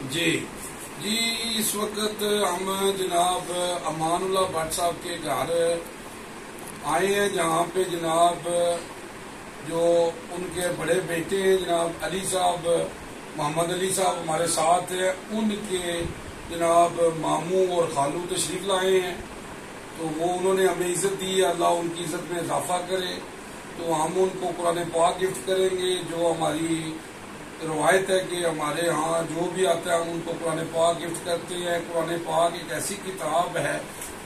جی اس وقت ہم جناب امان اللہ بٹ صاحب کے گھر آئے ہیں، جہاں پہ جناب جو ان کے بڑے بیٹے ہیں جناب علی صاحب، محمد علی صاحب ہمارے ساتھ ہیں، ان کے جناب ماموں اور خالو تشریف لائے ہیں، تو وہ انہوں نے ہمیں عزت دی ہے، اللہ ان کی عزت میں اضافہ کرے۔ تو ہم ان کو قرآن پاک گفٹ کریں گے، جو ہماری روایت ہے کہ ہمارے ہاں جو بھی آتا ہے ہم ان کو قرآن پاک گفٹ کرتے ہیں۔ قرآن پاک ایک ایسی کتاب ہے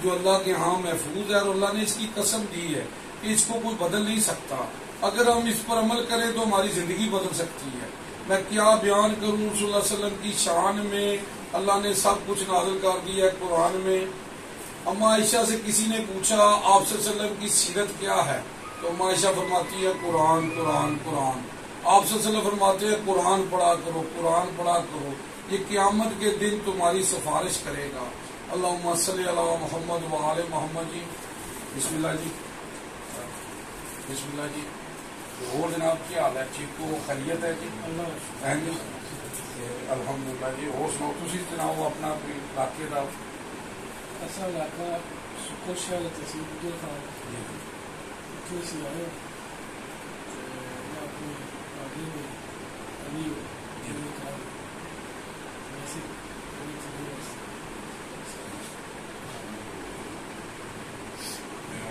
جو اللہ کے ہاں محفوظ ہے، اور اللہ نے اس کی قسم دی ہے کہ اس کو کوئی بدل نہیں سکتا۔ اگر ہم اس پر عمل کریں تو ہماری زندگی بدل سکتی ہے۔ میں کیا بیان کروں صلی اللہ علیہ وسلم کی شان میں، اللہ نے سب کچھ نازل کر دیا ہے قرآن میں۔ اما عائشہ سے کسی نے پوچھا آپ صلی اللہ علیہ وسلم کی سیرت کیا ہے، تو اما عائشہ فرماتی ہے قرآن قرآن قرآن۔ آپ صلی اللہ علیہ وسلم فرماتے ہیں قرآن پڑھا کرو، قرآن پڑھا کرو، یہ قیامت کے دن تمہاری سفارش کرے گا۔ اللہم صلی علی محمد وآل محمد۔ جی بسم اللہ جی، بسم اللہ جی۔ اور جناب کیا حال ہے؟ ٹھیک ہو؟ خیریت ہے جی؟ الحمدللہ جی۔ اور سناؤ تسی جناب اپنا کوئی علاقے کا؟ ایسا علاقہ سکر شہر تحصیل بدر خان اتنے سے آئے اپنے آگے میں علی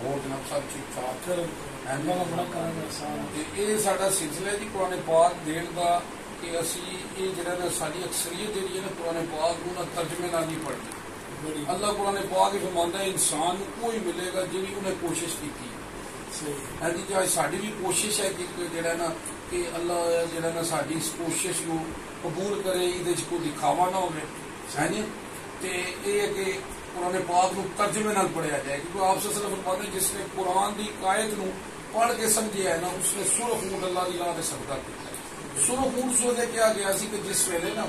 اور جناب سب ٹھیک ٹھاک؟ یہ ساڈا سلسلہ ہے جی قرآن پاک دین کا، کہ اسی یہ جڑا نا ساری اکثریت جہی ہے نا قرآن پاک نو ترجمے نال نہیں پڑھتی۔ اللہ قرآن پاک فرماندا ہے انسان کوئی ملے گا جی انہیں کوشش کی ہے جی۔ جو ساری بھی کوشش ہے کہ جڑا نا کہ اللہ جڑا نا ساری اس کوشش نو قبول کرے، یہ کوئی دکھاوا نہ ہوئے ہے جی۔ تے یہ ہے کہ قرآن پاک نو ترجمے نال پڑھیا جائے، کیونکہ آپ صلی اللہ علیہ وسلم فرماتے ہیں جس نے قرآن دی آیت نو پڑھ کے سمجھیا ہے نا اس نے سرخ اونٹ اللہ دی راہ تے صدقہ کیتا ہے۔ سرخ اونٹ سوچے کیا گیا سی کہ جس ویلے نا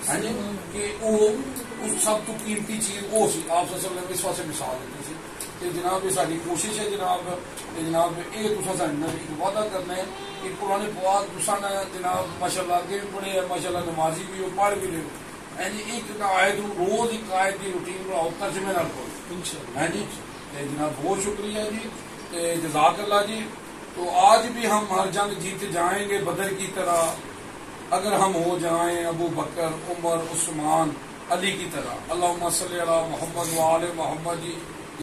ہے جی کہ وہ سب تو قیمتی چیز وہ سی، آپ صلی اللہ علیہ وسلم اس واسطے مثال دیتی سی کہ جناب یہ ساری کوشش ہے جناب کہ جناب یہ تصا ایک وعدہ کرنا ہے کہ قرآن پاک تسا نے جناب ماشاء اللہ اگے بھی پڑھے ہے، ماشاء اللہ نمازی بھی ہو، پڑھ بھی رہے ہے جی۔ ایک آیت روز ایک آیت کی روٹین بناؤ، ترجمے نال پڑھو ہے جی۔ جناب بہت شکریہ جی، جزاک اللہ جی۔ تو آج بھی ہم ہر جنگ جیت جائیں گے بدر کی طرح، اگر ہم ہو جائیں ابو بکر، عمر، عثمان، علی کی طرح۔ اللہم صلی علی محمد وآل محمد جی۔